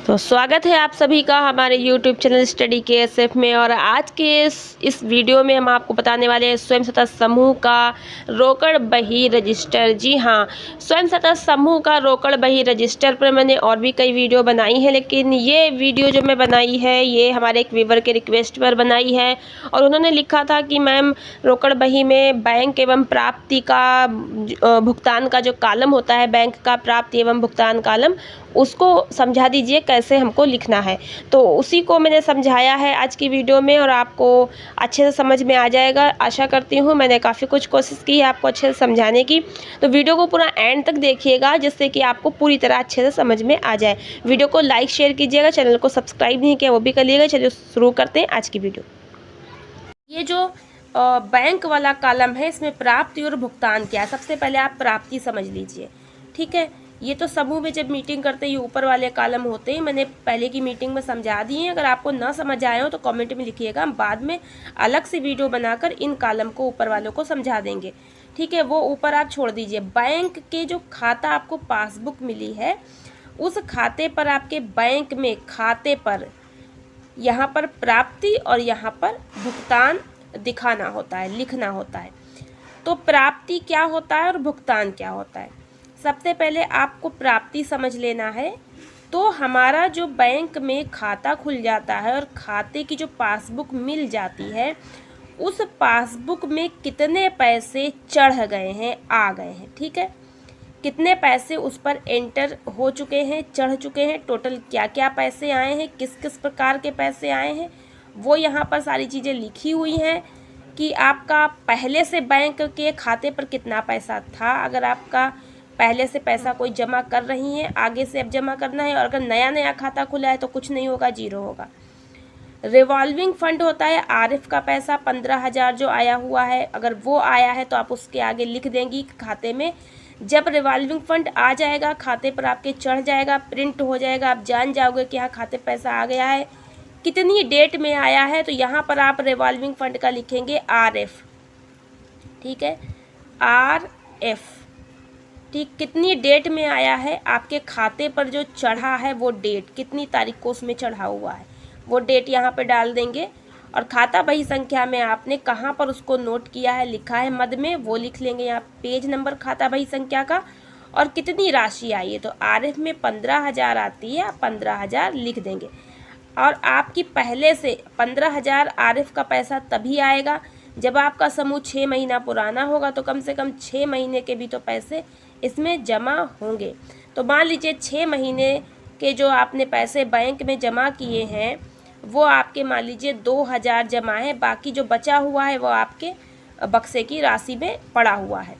तो स्वागत है आप सभी का हमारे YouTube चैनल स्टडी KSF में। और आज के इस वीडियो में हम आपको बताने वाले हैं स्वयं सहायता समूह का रोकड़ बही रजिस्टर। जी हाँ, स्वयं सहायता समूह का रोकड़ बही रजिस्टर पर मैंने और भी कई वीडियो बनाई है, लेकिन ये वीडियो जो मैं बनाई है ये हमारे एक व्यूअर के रिक्वेस्ट पर बनाई है। और उन्होंने लिखा था कि मैम, रोकड़ बही में बैंक एवं प्राप्ति का भुगतान का जो कालम होता है, बैंक का प्राप्ति एवं भुगतान कालम, उसको समझा दीजिए कैसे हमको लिखना है। तो उसी को मैंने समझाया है आज की वीडियो में और आपको अच्छे से समझ में आ जाएगा, आशा करती हूँ। मैंने काफ़ी कुछ कोशिश की है आपको अच्छे से समझाने की, तो वीडियो को पूरा एंड तक देखिएगा जिससे कि आपको पूरी तरह अच्छे से समझ में आ जाए। वीडियो को लाइक शेयर कीजिएगा, चैनल को सब्सक्राइब नहीं किया वो भी कर लीजिएगा। चलिए शुरू करते हैं आज की वीडियो। ये जो बैंक वाला कॉलम है, इसमें प्राप्ति और भुगतान क्या है। सबसे पहले आप प्राप्ति समझ लीजिए, ठीक है। ये तो समूह में जब मीटिंग करते हैं ये ऊपर वाले कॉलम होते हैं, मैंने पहले की मीटिंग में समझा दिए हैं। अगर आपको ना समझ आए हो तो कमेंट में लिखिएगा, हम बाद में अलग से वीडियो बनाकर इन कॉलम को ऊपर वालों को समझा देंगे, ठीक है। वो ऊपर आप छोड़ दीजिए। बैंक के जो खाता आपको पासबुक मिली है, उस खाते पर आपके बैंक में खाते पर यहाँ पर प्राप्ति और यहाँ पर भुगतान दिखाना होता है, लिखना होता है। तो प्राप्ति क्या होता है और भुगतान क्या होता है, सबसे पहले आपको प्राप्ति समझ लेना है। तो हमारा जो बैंक में खाता खुल जाता है और खाते की जो पासबुक मिल जाती है, उस पासबुक में कितने पैसे चढ़ गए हैं, आ गए हैं, ठीक है। कितने पैसे उस पर एंटर हो चुके हैं, चढ़ चुके हैं, टोटल क्या क्या पैसे आए हैं, किस किस प्रकार के पैसे आए हैं, वो यहाँ पर सारी चीज़ें लिखी हुई हैं। कि आपका पहले से बैंक के खाते पर कितना पैसा था, अगर आपका पहले से पैसा कोई जमा कर रही हैं, आगे से अब जमा करना है, और अगर नया नया खाता खुला है तो कुछ नहीं होगा, जीरो होगा। रिवॉल्विंग फंड होता है, आरएफ का पैसा 15,000 जो आया हुआ है, अगर वो आया है तो आप उसके आगे लिख देंगी खाते में। जब रिवॉल्विंग फंड आ जाएगा, खाते पर आपके चढ़ जाएगा, प्रिंट हो जाएगा, आप जान जाओगे कि हाँ खाते पैसा आ गया है। कितनी डेट में आया है, तो यहाँ पर आप रिवॉल्विंग फंड का लिखेंगे आरएफ, ठीक है, आरएफ, ठीक। कितनी डेट में आया है, आपके खाते पर जो चढ़ा है वो डेट, कितनी तारीख को उसमें चढ़ा हुआ है, वो डेट यहाँ पे डाल देंगे। और खाता बही संख्या में आपने कहाँ पर उसको नोट किया है, लिखा है मद में, वो लिख लेंगे यहाँ पेज नंबर खाता बही संख्या का। और कितनी राशि आई है, तो आरएफ में 15,000 आती है, आप 15,000 लिख देंगे। और आपकी पहले से 15,000 आरएफ का पैसा तभी आएगा जब आपका समूह 6 महीना पुराना होगा, तो कम से कम 6 महीने के भी तो पैसे इसमें जमा होंगे। तो मान लीजिए 6 महीने के जो आपने पैसे बैंक में जमा किए हैं, वो आपके मान लीजिए 2,000 जमा है, बाकी जो बचा हुआ है वो आपके बक्से की राशि में पड़ा हुआ है।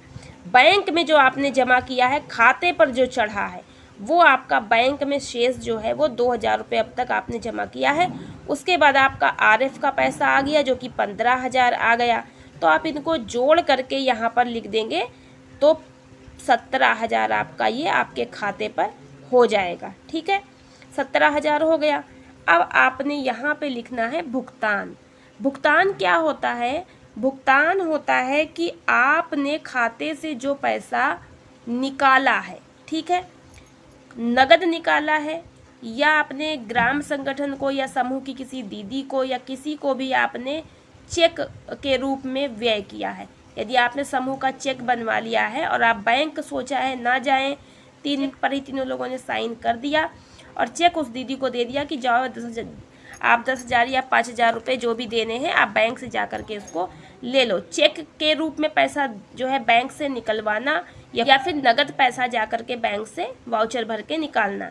बैंक में जो आपने जमा किया है, खाते पर जो चढ़ा है, वो आपका बैंक में शेष जो है वो 2,000 रुपये अब तक आपने जमा किया है। उसके बाद आपका आरएफ का पैसा आ गया जो कि 15,000 आ गया, तो आप इनको जोड़ करके यहाँ पर लिख देंगे, तो 17,000 आपका ये आपके खाते पर हो जाएगा, ठीक है। 17,000 हो गया। अब आपने यहाँ पे लिखना है भुगतान। भुगतान क्या होता है, भुगतान होता है कि आपने खाते से जो पैसा निकाला है, ठीक है, नगद निकाला है, या आपने ग्राम संगठन को या समूह की किसी दीदी को या किसी को भी आपने चेक के रूप में व्यय किया है। यदि आपने समूह का चेक बनवा लिया है और आप बैंक सोचा है ना जाएं, तीनों लोगों ने साइन कर दिया और चेक उस दीदी को दे दिया कि जाओ आप 10,000 या 5,000 रुपये जो भी देने हैं आप बैंक से जा कर के उसको ले लो। चेक के रूप में पैसा जो है बैंक से निकलवाना, या फिर नगद पैसा जा कर के बैंक से वाउचर भर के निकालना,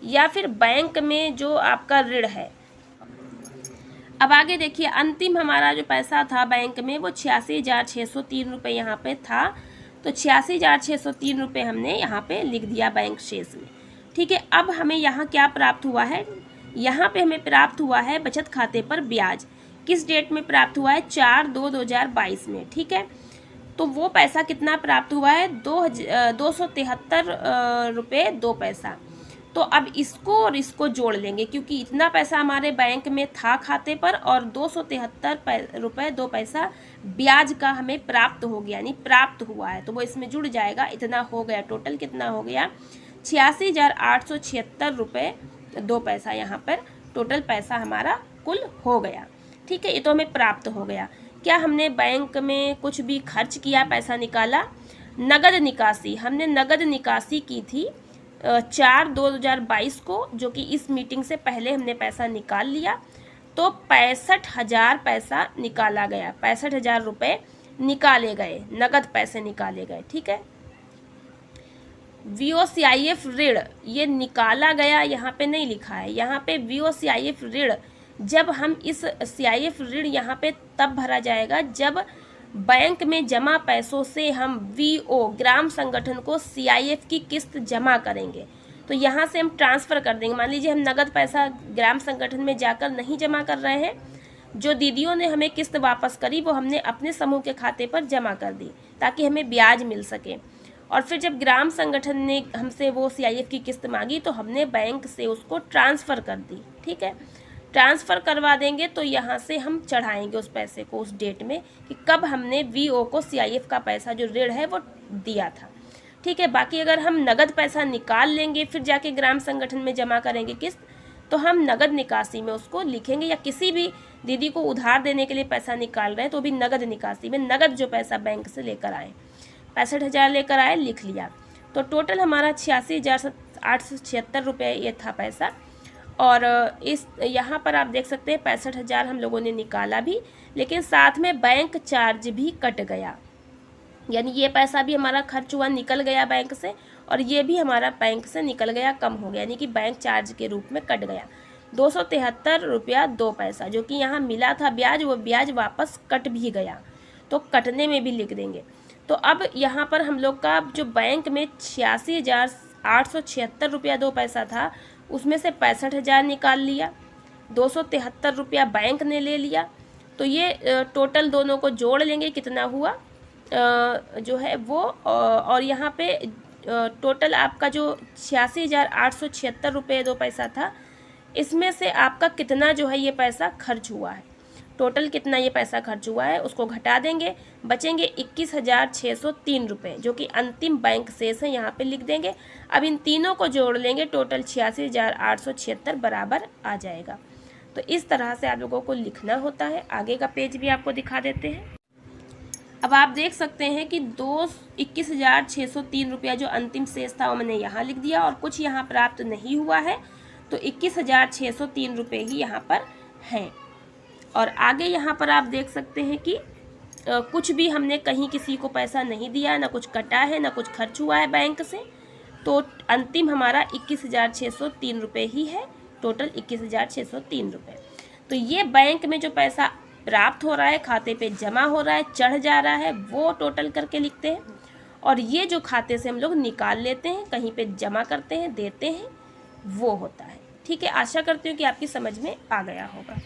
या फिर बैंक में जो आपका ऋण है। अब आगे देखिए, अंतिम हमारा जो पैसा था बैंक में वो 86,603 रुपये यहाँ पे था, तो 86,603 रुपये हमने यहाँ पे लिख दिया बैंक शेष में, ठीक है। अब हमें यहाँ क्या प्राप्त हुआ है, यहाँ पे हमें प्राप्त हुआ है बचत खाते पर ब्याज। किस डेट में प्राप्त हुआ है, 4/2/2022 में, ठीक है। तो वो पैसा कितना प्राप्त हुआ है, 273 रुपये 2 पैसा। तो अब इसको और इसको जोड़ लेंगे, क्योंकि इतना पैसा हमारे बैंक में था खाते पर और 273 रुपये 2 पैसा ब्याज का हमें प्राप्त हो गया, यानी प्राप्त हुआ है, तो वो इसमें जुड़ जाएगा। इतना हो गया, टोटल कितना हो गया, 86,876 रुपये 2 पैसा यहाँ पर टोटल पैसा हमारा कुल हो गया। ठीक है, ये तो हमें प्राप्त हो गया। क्या हमने बैंक में कुछ भी खर्च किया, पैसा निकाला? नगद निकासी, हमने नगद निकासी की थी 4/2/2022 को, जो कि इस मीटिंग से पहले हमने पैसा निकाल लिया। तो 65,000 पैसा निकाला गया, 65,000 रुपये निकाले गए, नगद पैसे निकाले गए। ठीक है, VOCIF ऋण ये निकाला गया, यहाँ पे नहीं लिखा है। यहाँ पे VOCIF ऋण, जब हम इस CIF ऋण यहाँ पे तब भरा जाएगा जब बैंक में जमा पैसों से हम VO ग्राम संगठन को CIF की किस्त जमा करेंगे। तो यहाँ से हम ट्रांसफ़र कर देंगे। मान लीजिए हम नगद पैसा ग्राम संगठन में जाकर नहीं जमा कर रहे हैं, जो दीदियों ने हमें किस्त वापस करी वो हमने अपने समूह के खाते पर जमा कर दी ताकि हमें ब्याज मिल सके। और फिर जब ग्राम संगठन ने हमसे वो CIF की किस्त मांगी तो हमने बैंक से उसको ट्रांसफ़र कर दी। ठीक है, ट्रांसफ़र करवा देंगे तो यहाँ से हम चढ़ाएंगे उस पैसे को उस डेट में कि कब हमने VO को CIF का पैसा जो ऋण है वो दिया था। ठीक है, बाकी अगर हम नगद पैसा निकाल लेंगे फिर जाके ग्राम संगठन में जमा करेंगे किस्त, तो हम नगद निकासी में उसको लिखेंगे, या किसी भी दीदी को उधार देने के लिए पैसा निकाल रहे हैं तो भी नगद निकासी में नगद जो पैसा बैंक से लेकर आए, 65,000 लेकर आए, लिख लिया। तो टोटल हमारा 86,876 रुपये ये था पैसा। और इस यहाँ पर आप देख सकते हैं 65,000 हम लोगों ने निकाला भी, लेकिन साथ में बैंक चार्ज भी कट गया, यानी ये पैसा भी हमारा खर्च हुआ, निकल गया बैंक से, और ये भी हमारा बैंक से निकल गया, कम हो गया, यानी कि बैंक चार्ज के रूप में कट गया। 273 रुपया 2 पैसा जो कि यहाँ मिला था ब्याज, वो ब्याज वापस कट भी गया, तो कटने में भी लिख देंगे। तो अब यहाँ पर हम लोग का जो बैंक में 86,876 रुपया 2 पैसा था, उसमें से 65,000 निकाल लिया, 273 रुपया बैंक ने ले लिया। तो ये टोटल दोनों को जोड़ लेंगे, कितना हुआ जो है वो, और यहाँ पे टोटल आपका जो 86,876 रुपये 2 पैसा था, इसमें से आपका कितना जो है ये पैसा खर्च हुआ है, टोटल कितना ये पैसा खर्च हुआ है उसको घटा देंगे, बचेंगे 21,603 रुपये, जो कि अंतिम बैंक शेष है, यहाँ पे लिख देंगे। अब इन तीनों को जोड़ लेंगे, टोटल 86,876 बराबर आ जाएगा। तो इस तरह से आप लोगों को लिखना होता है। आगे का पेज भी आपको दिखा देते हैं। अब आप देख सकते हैं कि 21,603 रुपया जो अंतिम शेष था वो मैंने यहाँ लिख दिया, और कुछ यहाँ प्राप्त नहीं हुआ है, तो 21,603 रुपये ही यहाँ पर हैं। और आगे यहाँ पर आप देख सकते हैं कि कुछ भी हमने कहीं किसी को पैसा नहीं दिया, ना कुछ कटा है, ना कुछ खर्च हुआ है बैंक से, तो अंतिम हमारा 21,603 रुपये ही है, टोटल 21,603 रुपये। तो ये बैंक में जो पैसा प्राप्त हो रहा है, खाते पे जमा हो रहा है, चढ़ जा रहा है, वो टोटल करके लिखते हैं। और ये जो खाते से हम लोग निकाल लेते हैं, कहीं पे जमा करते हैं, देते हैं, वो होता है। ठीक है, आशा करती हूँ कि आपकी समझ में आ गया होगा।